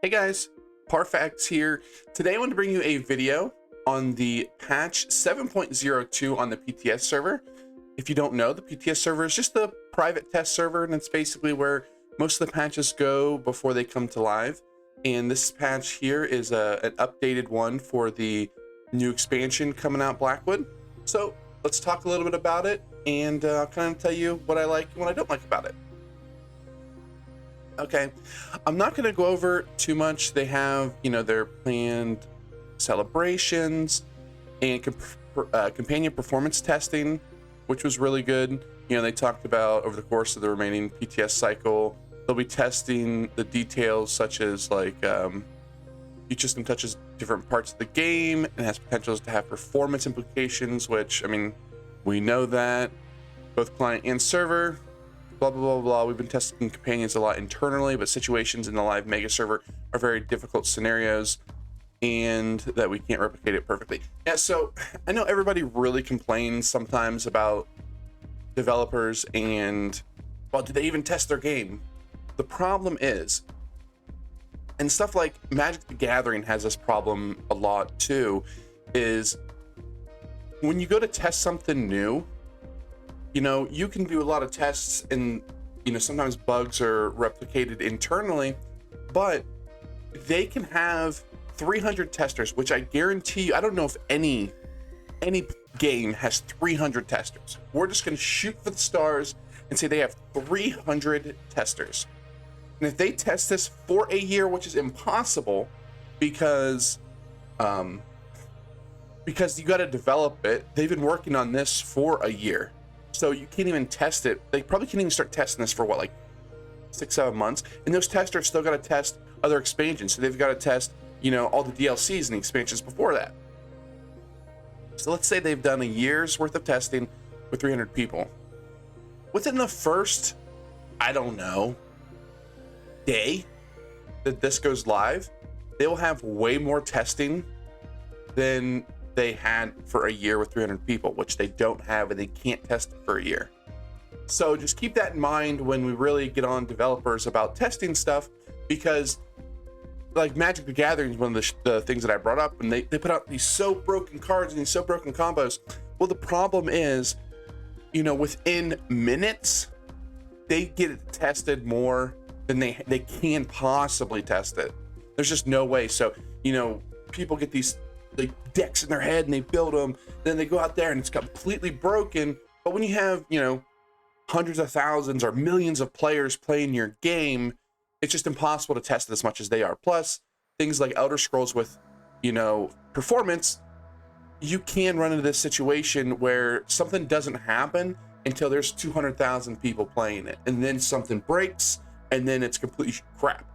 Hey guys, Parfax here. Today I want to bring you a video on the patch 7.02 on the PTS server. If you don't know, the PTS server is just the private test server, and it's basically where most of the patches go before they come to live. And this patch here is an updated one for the new expansion coming out, Blackwood. So let's talk a little bit about it, and I'll kind of tell you what I like and what I don't like about it. Okay, I'm not going to go over too much. They have, their planned celebrations and companion performance testing, which was really good. They talked about over the course of the remaining PTS cycle, they'll be testing the details such as like each system touches different parts of the game and has potentials to have performance implications, which, I mean, we know that both client and server. Blah, blah, blah, blah. We've been testing companions a lot internally, but situations in the live mega server are very difficult scenarios and that we can't replicate it perfectly. Yeah, so I know everybody really complains sometimes about developers and, well, do they even test their game? The problem is, and stuff like Magic the Gathering has this problem a lot too, is when you go to test something new, you can do a lot of tests and, sometimes bugs are replicated internally, but they can have 300 testers, which I guarantee you, I don't know if any game has 300 testers. We're just going to shoot for the stars and say they have 300 testers. And if they test this for a year, which is impossible because you got to develop it, they've been working on this for a year. So you can't even test it. They probably can't even start testing this for what, like 6-7 months. And those testers still got to test other expansions. So they've got to test, all the DLCs and the expansions before that. So let's say they've done a year's worth of testing with 300 people. Within the first, I don't know, day that this goes live, they will have way more testing than they had for a year with 300 people, which they don't have, and they can't test it for a year. So just keep that in mind when we really get on developers about testing stuff, because like Magic the Gathering is one of the things that I brought up, and they put out these so broken cards and these so broken combos. Well, the problem is, within minutes, they get it tested more than they can possibly test it. There's just no way. So, people get these decks in their head and they build them, then they go out there and it's completely broken. But when you have, hundreds of thousands or millions of players playing your game, it's just impossible to test it as much as they are. Plus, things like Elder Scrolls with, performance, you can run into this situation where something doesn't happen until there's 200,000 people playing it, and then something breaks, and then it's completely crap.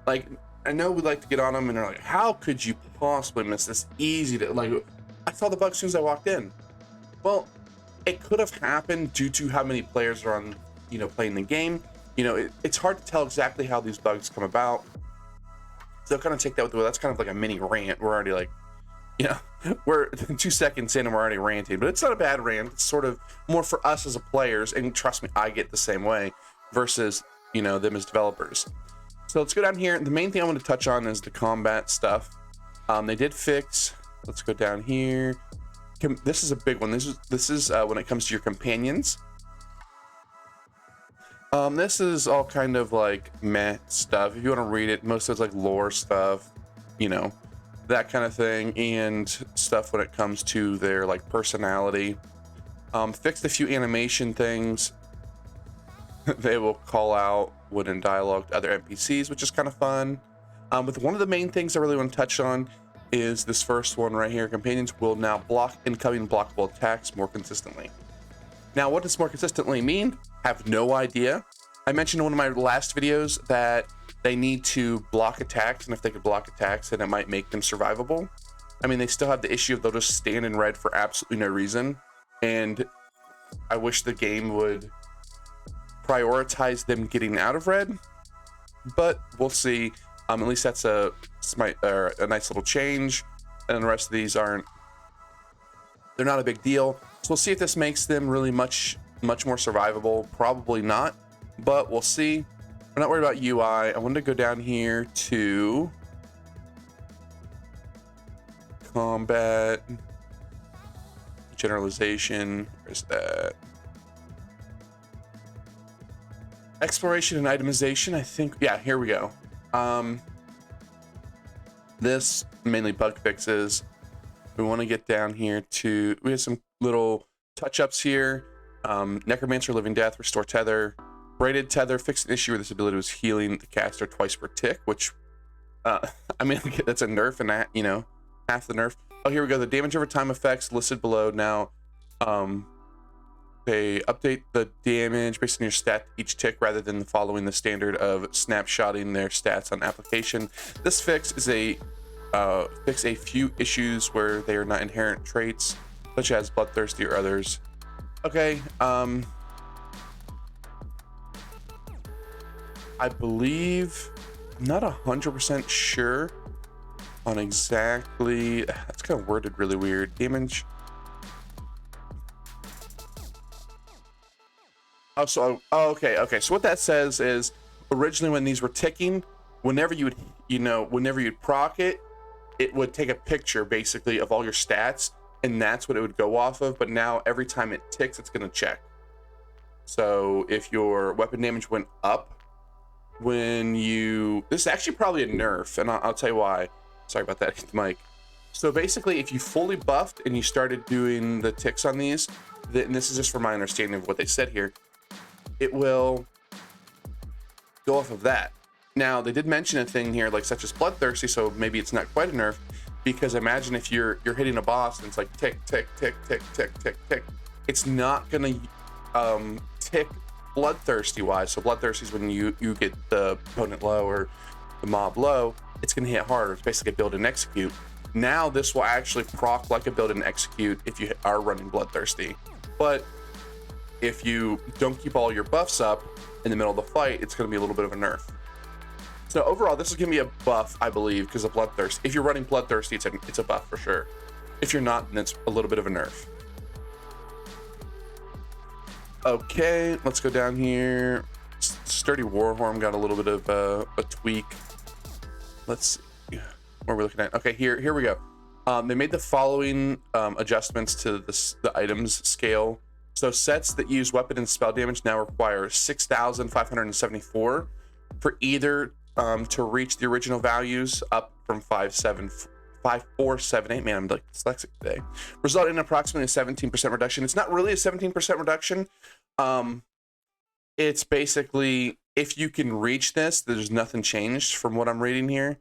Like, I know we like to get on them and they're like, how could you possibly miss this? Easy to, like, I saw the bug as soon as I walked in. Well, it could have happened due to how many players are on, playing the game. It's hard to tell exactly how these bugs come about. So kind of take that with the way. That's kind of like a mini rant. We're already like, we're 2 seconds in and we're already ranting, but it's not a bad rant. It's sort of more for us as a players, and trust me, I get the same way versus, them as developers. So let's go down here. The main thing I want to touch on is the combat stuff. They did fix, let's go down here. This is a big one. This is when it comes to your companions. This is all kind of like meh stuff. If you want to read it, most of it's like lore stuff, that kind of thing, and stuff when it comes to their like personality. Fixed a few animation things. They will call out when in dialogue to other NPCs, which is kind of fun. But one of the main things I really want to touch on is this first one right here. Companions will now block incoming blockable attacks more consistently. Now, what does more consistently mean? Have no idea. I mentioned in one of my last videos that they need to block attacks, and if they could block attacks, then it might make them survivable. I mean, they still have the issue of they'll just stand in red for absolutely no reason, and I wish the game would prioritize them getting out of red, but we'll see. At least that's a nice little change, and the rest of these they're not a big deal. So we'll see if this makes them really much more survivable. Probably not, but we'll see. We're not worried about UI. I wanted to go down here to combat, generalization. Where's that? Exploration and itemization, I think. Yeah, here we go. This mainly bug fixes. We want to get down here to, we have some little touch-ups here. Necromancer, Living Death, Restore Tether. Braided Tether, fixed an issue where this ability was healing the caster twice per tick, which, I mean, that's a nerf and that, you know, half the nerf. Oh, here we go. The damage over time effects listed below. Now, they update the damage based on your stat each tick rather than following the standard of snapshotting their stats on application. This fix is a fix a few issues where they are not inherent traits, such as bloodthirsty or others. Okay, I believe, I'm not 100% sure on exactly, that's kind of worded really weird. Damage. Oh, okay. So what that says is, originally when these were ticking, whenever you would, whenever you'd proc it, it would take a picture basically of all your stats, and that's what it would go off of. But now every time it ticks, it's going to check. So if your weapon damage went up when you, this is actually probably a nerf, and I'll tell you why. Sorry about that, Mike. So basically, if you fully buffed and you started doing the ticks on these, and this is just from my understanding of what they said here, it will go off of that. Now, they did mention a thing here, like such as bloodthirsty, so maybe it's not quite a nerf, because imagine if you're hitting a boss and it's like tick, tick, tick, tick, tick, tick, tick. It's not gonna tick bloodthirsty wise. So bloodthirsty is when you get the opponent low or the mob low, it's gonna hit harder. It's basically a build and execute. Now this will actually proc like a build and execute if you are running bloodthirsty. But if you don't keep all your buffs up in the middle of the fight, it's gonna be a little bit of a nerf. So overall, this is gonna be a buff, I believe, because of bloodthirst. If you're running bloodthirsty, it's a buff for sure. If you're not, then it's a little bit of a nerf. Okay, let's go down here. Sturdy Warhorn got a little bit of a tweak. Let's see what we're looking at. Okay, here we go. They made the following adjustments to the items scale. So sets that use weapon and spell damage now require 6,574 for either to reach the original values, up from 5,478. Man, I'm like dyslexic today. Resulting in approximately a 17% reduction. It's not really a 17% reduction. It's basically, if you can reach this, there's nothing changed from what I'm reading here,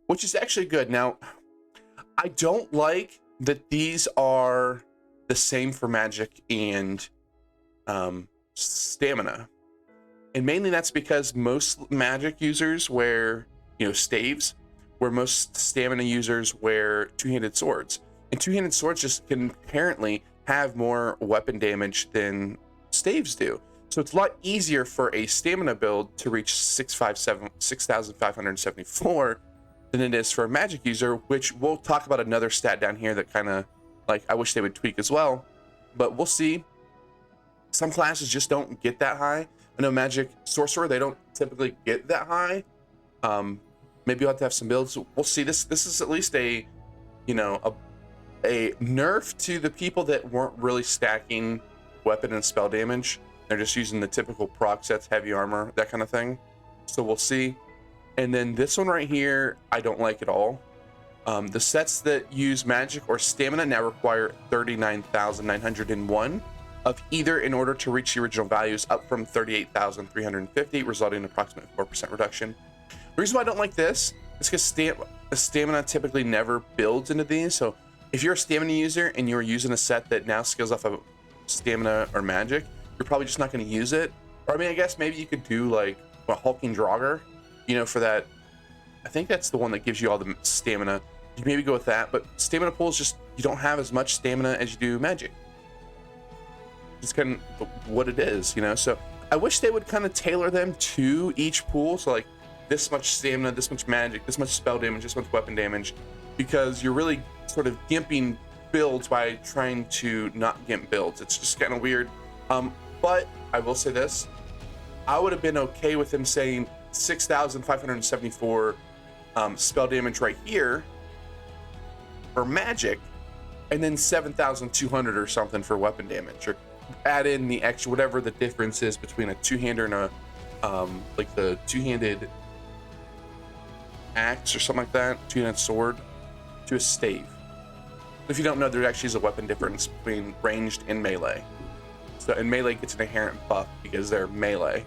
which is actually good. Now, I don't like that these are the same for magic and stamina. And mainly that's because most magic users wear, staves, where most stamina users wear two-handed swords. And two-handed swords just can inherently have more weapon damage than staves do. So it's a lot easier for a stamina build to reach 6,574 than it is for a magic user, which we'll talk about another stat down here that kind of, like, I wish they would tweak as well. But we'll see. Some classes just don't get that high. I know magic sorcerer, they don't typically get that high. Maybe you'll have to have some builds. We'll see. This is at least a nerf to the people that weren't really stacking weapon and spell damage. They're just using the typical proc sets, heavy armor, that kind of thing. So we'll see. And then this one right here, I don't like at all. The sets that use magic or stamina now require 39,901 of either in order to reach the original values, up from 38,350, resulting in approximately 4% reduction. The reason why I don't like this is because stamina typically never builds into these. So if you're a stamina user and you're using a set that now scales off of stamina or magic, you're probably just not going to use it. Or I mean, I guess maybe you could do like a hulking Draugr, for that. I think that's the one that gives you all the stamina. You maybe go with that, but stamina pool is just, you don't have as much stamina as you do magic. It's kind of what it is, So I wish they would kind of tailor them to each pool. So like this much stamina, this much magic, this much spell damage, this much weapon damage, because you're really sort of gimping builds by trying to not gimp builds. It's just kind of weird. But I will say this, I would have been okay with him saying 6,574 spell damage right here for magic, and then 7,200 or something for weapon damage, or add in the extra, whatever the difference is between a two-hander and a like the two-handed axe or something like that, two-handed sword to a stave. If you don't know, there actually is a weapon difference between ranged and melee. So, and melee gets an inherent buff because they're melee.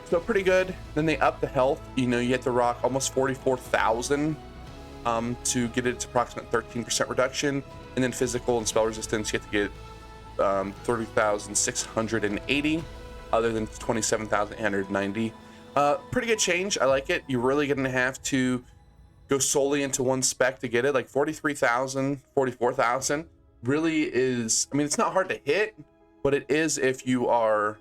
So pretty good. Then they up the health. You know, you have to rock almost 44,000 to get its approximate 13% reduction. And then physical and spell resistance, you have to get 30,680, other than 27,890. Pretty good change. I like it. You're really going to have to go solely into one spec to get it. Like 43,000, 44,000 really is, I mean, it's not hard to hit, but it is if you are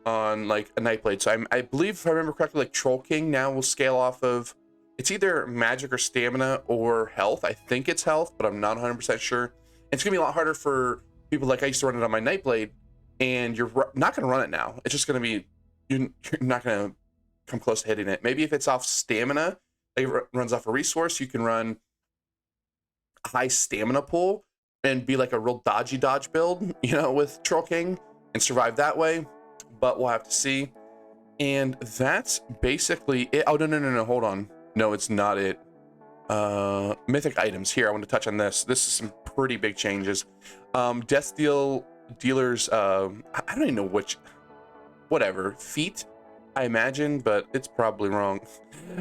on like a Nightblade. So I believe, if I remember correctly, like Troll King now will scale off of, it's either magic or stamina or health. I think it's health, but I'm not 100% sure. And it's gonna be a lot harder for people like I used to run it on my Nightblade, and you're not gonna run it now. It's just gonna be, you're not gonna come close to hitting it. Maybe if it's off stamina, like it runs off a resource, you can run a high stamina pool and be like a real dodgy dodge build, you know, with Troll King and survive that way. But we'll have to see. And that's basically it. Oh, no, hold on. No, it's not it. Mythic items. Here, I want to touch on this. This is some pretty big changes. Death dealers, I don't even know which, whatever, feat, I imagine, but it's probably wrong.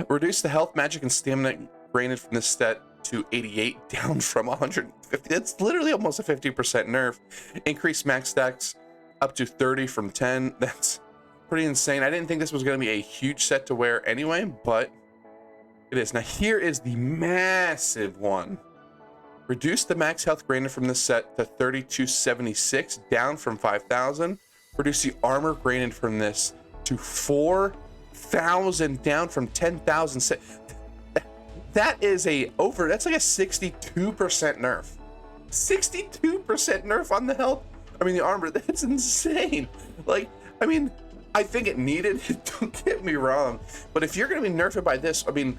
Reduce the health, magic, and stamina granted from this stat to 88, down from 150. That's literally almost a 50% nerf. Increase max stacks up to 30 from 10. That's pretty insane. I didn't think this was going to be a huge set to wear anyway, but it is. Now here is the massive one. Reduce the max health granted from this set to 3,276, down from 5,000. Reduce the armor granted from this to 4,000, down from 10,000. That is that's like a 62% nerf. 62% nerf on the health. I mean, the armor, that's insane. Like, I mean, I think it needed it, don't get me wrong. But if you're going to be nerfed by this, I mean,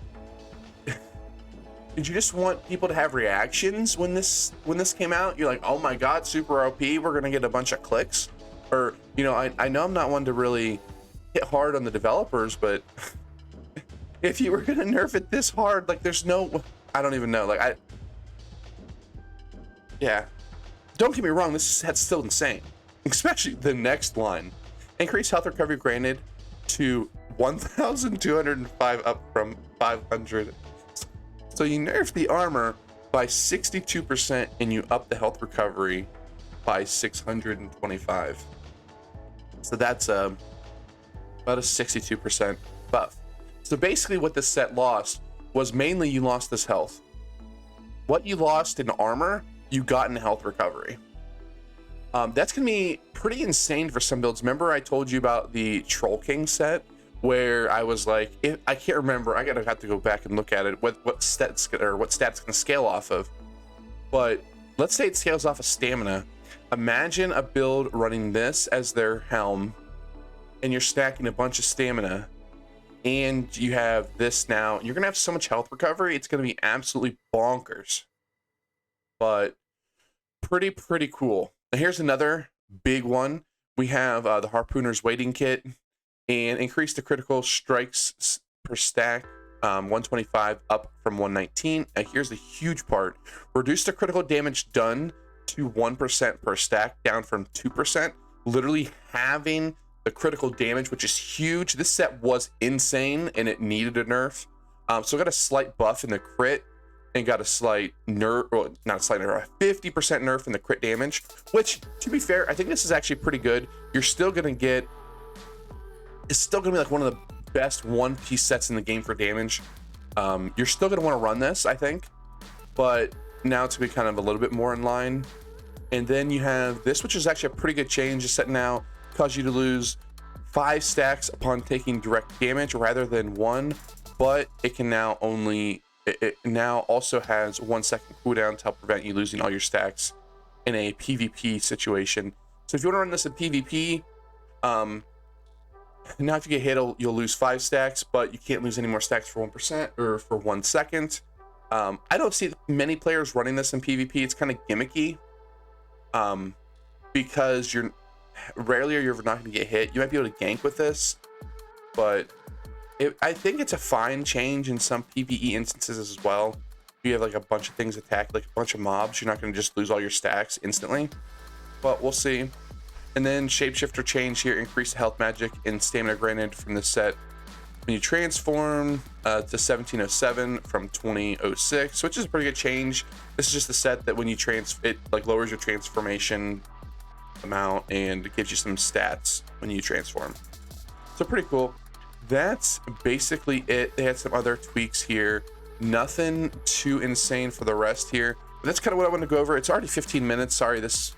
did you just want people to have reactions when this came out? You're like, oh my God, super OP, we're going to get a bunch of clicks. Or, you know, I know I'm not one to really hit hard on the developers, but if you were going to nerf it this hard, like there's no, I don't even know. Like, yeah. Don't get me wrong, this set's still insane. Especially the next line. Increase health recovery granted to 1,205, up from 500. So you nerf the armor by 62% and you up the health recovery by 625. So that's about a 62% buff. So basically what this set lost was mainly you lost this health. What you lost in armor, you got in health recovery. That's gonna be pretty insane for some builds. Remember I told you about the Troll King set where I was like, I can't remember, I have to go back and look at it, what stats gonna scale off of. But let's say it scales off of stamina. Imagine a build running this as their helm, and you're stacking a bunch of stamina, and you have this now. You're gonna have so much health recovery, it's gonna be absolutely bonkers. But pretty cool. Now here's another big one. We have the Harpooner's Waiting Kit, and increase the critical strikes per stack, 125 up from 119. And here's the huge part. Reduce the critical damage done to 1% per stack, down from 2%. Literally having the critical damage, which is huge. This set was insane and it needed a nerf. So it got a slight buff in the crit and got a slight nerf, well, not a slight nerf, a 50% nerf in the crit damage, which, to be fair, I think this is actually pretty good. You're still gonna get, it's still gonna be like one of the best one-piece sets in the game for damage. You're still gonna wanna run this, I think, but now it's gonna be kind of a little bit more in line. And then you have this, which is actually a pretty good change. This set now cause you to lose 5 stacks upon taking direct damage rather than 1, but it can now only, it now also has 1 second cooldown to help prevent you losing all your stacks in a PvP situation. So if you want to run this in PvP, Now if you get hit, you'll lose 5 stacks, but you can't lose any more stacks for 1% or for 1 second. I don't see many players running this in PvP. It's kind of gimmicky, because you're not going to get hit. You might be able to gank with this, but I think it's a fine change in some PvE instances as well. You have like a bunch of things attack, like a bunch of mobs, you're not going to just lose all your stacks instantly, but we'll see. And then shapeshifter change here, increase health, magic, and stamina granted from the set when you transform to 1707 from 2006, which is a pretty good change. This is just the set that when you it like lowers your transformation amount and it gives you some stats when you transform. So pretty cool. That's basically it. They had some other tweaks here, nothing too insane for the rest here, but that's kind of what I want to go over. It's already 15 minutes. Sorry, this,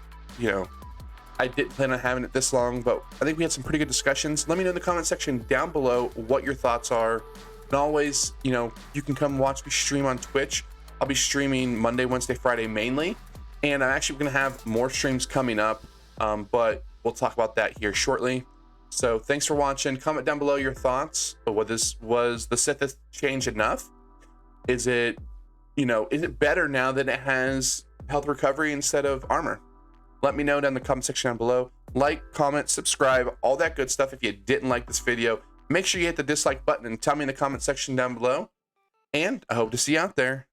I didn't plan on having it this long, but I think we had some pretty good discussions. Let me know in the comment section down below what your thoughts are. And always, you can come watch me stream on Twitch. I'll be streaming Monday, Wednesday, Friday mainly, and I'm actually going to have more streams coming up, but we'll talk about that here shortly. So thanks for watching. Comment down below your thoughts. What this was, the set that changed enough? Is it, is it better now that it has health recovery instead of armor? Let me know down in the comment section down below. Like, comment, subscribe, all that good stuff. If you didn't like this video, make sure you hit the dislike button and tell me in the comment section down below. And I hope to see you out there.